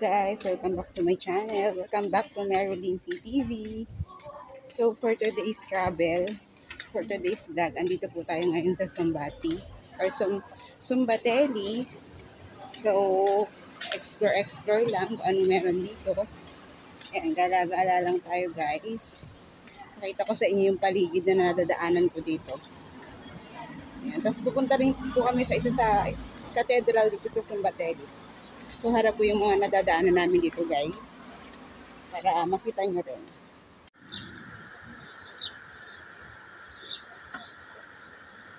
guys, welcome back to my channel. Welcome back to Marilyn CTV. So for today's travel, for today's vlog, andito po tayo ngayon sa Sumbati or Sumbatelli. So explore lang kung ano meron dito. Ayan, gala-gala lang tayo guys. Nakita ko sa inyo yung paligid na nadadaanan ko dito. Ayan, tapos pupunta rin po kami sa isa sa cathedral dito sa Sumbatelli. So, harap po yung mga nadadaanan namin dito, guys. Para makita nyo rin.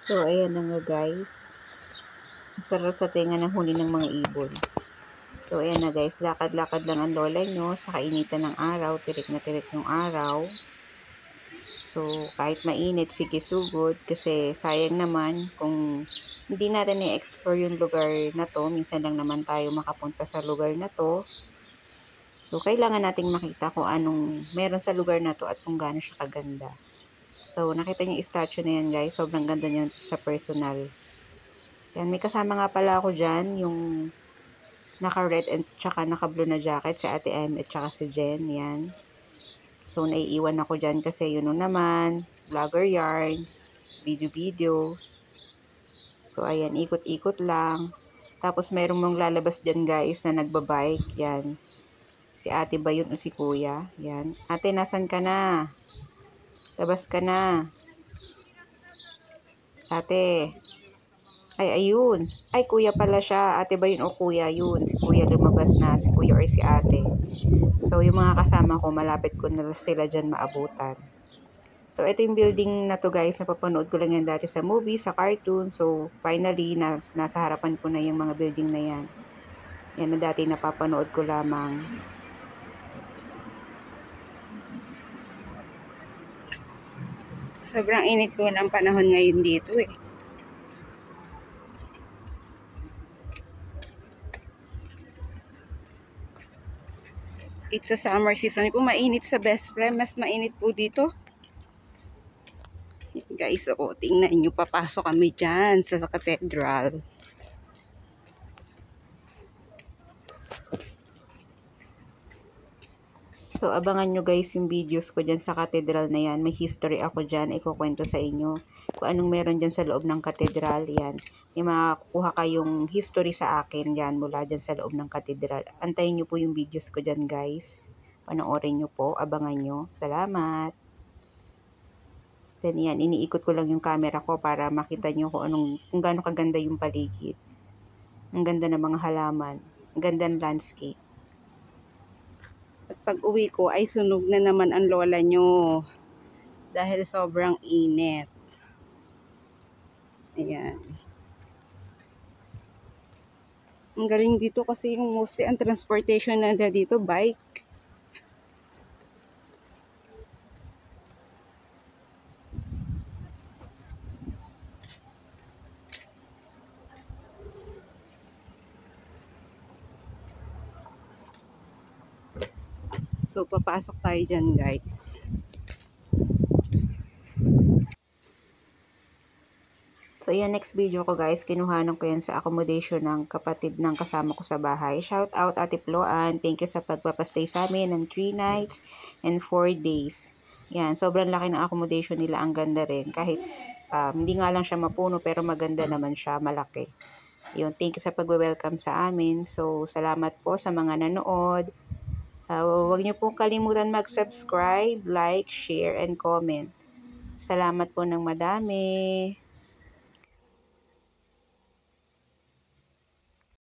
So, ayan na nga, guys. Ang sarap sa tenga ng huni ng mga ibon. So, ayan na, guys. Lakad-lakad lang ang lola nyo sa kainitan ng araw. Tirik na tirik yung araw. So, kahit mainit, sige sugod. Kasi sayang naman kung hindi natin i-explore yung lugar na to. Minsan lang naman tayo makapunta sa lugar na to. So, kailangan nating makita kung anong meron sa lugar na to at kung gaano siya kaganda. So, nakita niyo yung statue na yan, guys. Sobrang ganda niyan sa personal. Yan, may kasama nga pala ako dyan. Yung naka-red and tsaka naka-blue na jacket. Si Ate M at tsaka si Jen. Yan. So, naiiwan ako dyan kasi yun naman. Vlogger yarn. Video-videos. So, ayan. Ikot-ikot lang. Tapos, mayroong mong lalabas dyan, guys, na nagbabike. Yan. Si ate ba yun o si kuya? Yan. Ate, nasan ka na? Labas ka na. Ate. Ay, ayun. Ay, kuya pala siya. Ate ba yun o kuya? Yun. Si kuya lumabas na. Si kuya or si ate. So, yung mga kasama ko, malapit ko na sila dyan maabutan. So, ito yung building na to, guys. Napapanood ko lang yan dati sa movie, sa cartoon. So, finally, nasa harapan ko na yung mga building na yan. Yan na dati napapanood ko lamang. Sobrang init po ng panahon ngayon dito eh. It's a summer season. Kung mainit sa best friend, mas mainit po dito. Guys, so, tingnan nyo, papasok kami dyan sa cathedral. So, abangan nyo guys yung videos ko dyan sa cathedral na yan. May history ako dyan. Ikukwento sa inyo kung anong meron dyan sa loob ng cathedral. Yan. May makakuha kayong history sa akin yan mula dyan sa loob ng cathedral. Antayin nyo po yung videos ko dyan guys. Panoorin nyo po. Abangan nyo. Salamat. Then yan. Iniikot ko lang yung camera ko para makita nyo kung gaano kaganda yung paligid. Ang ganda ng mga halaman. Ang ganda ng landscape. At pag uwi ko ay sunog na naman ang lola nyo dahil sobrang init. Ayan. Ang galing dito kasi yung mostly ang transportation na dito bike. So, papasok tayo dyan, guys. So, yan, next video ko, guys. Kinuhanan ko yan sa accommodation ng kapatid ng kasama ko sa bahay. Shout out, Ate Floan. Thank you sa pagpapastay sa amin ng 3 nights and 4 days. Yan, sobrang laki ng accommodation nila. Ang ganda rin. Kahit hindi nga lang siya mapuno, pero maganda naman siya. Malaki. Yun, thank you sa pag-welcome sa amin. So, salamat po sa mga nanood. Huwag niyo pong kalimutan mag-subscribe, like, share, and comment. Salamat po ng madami.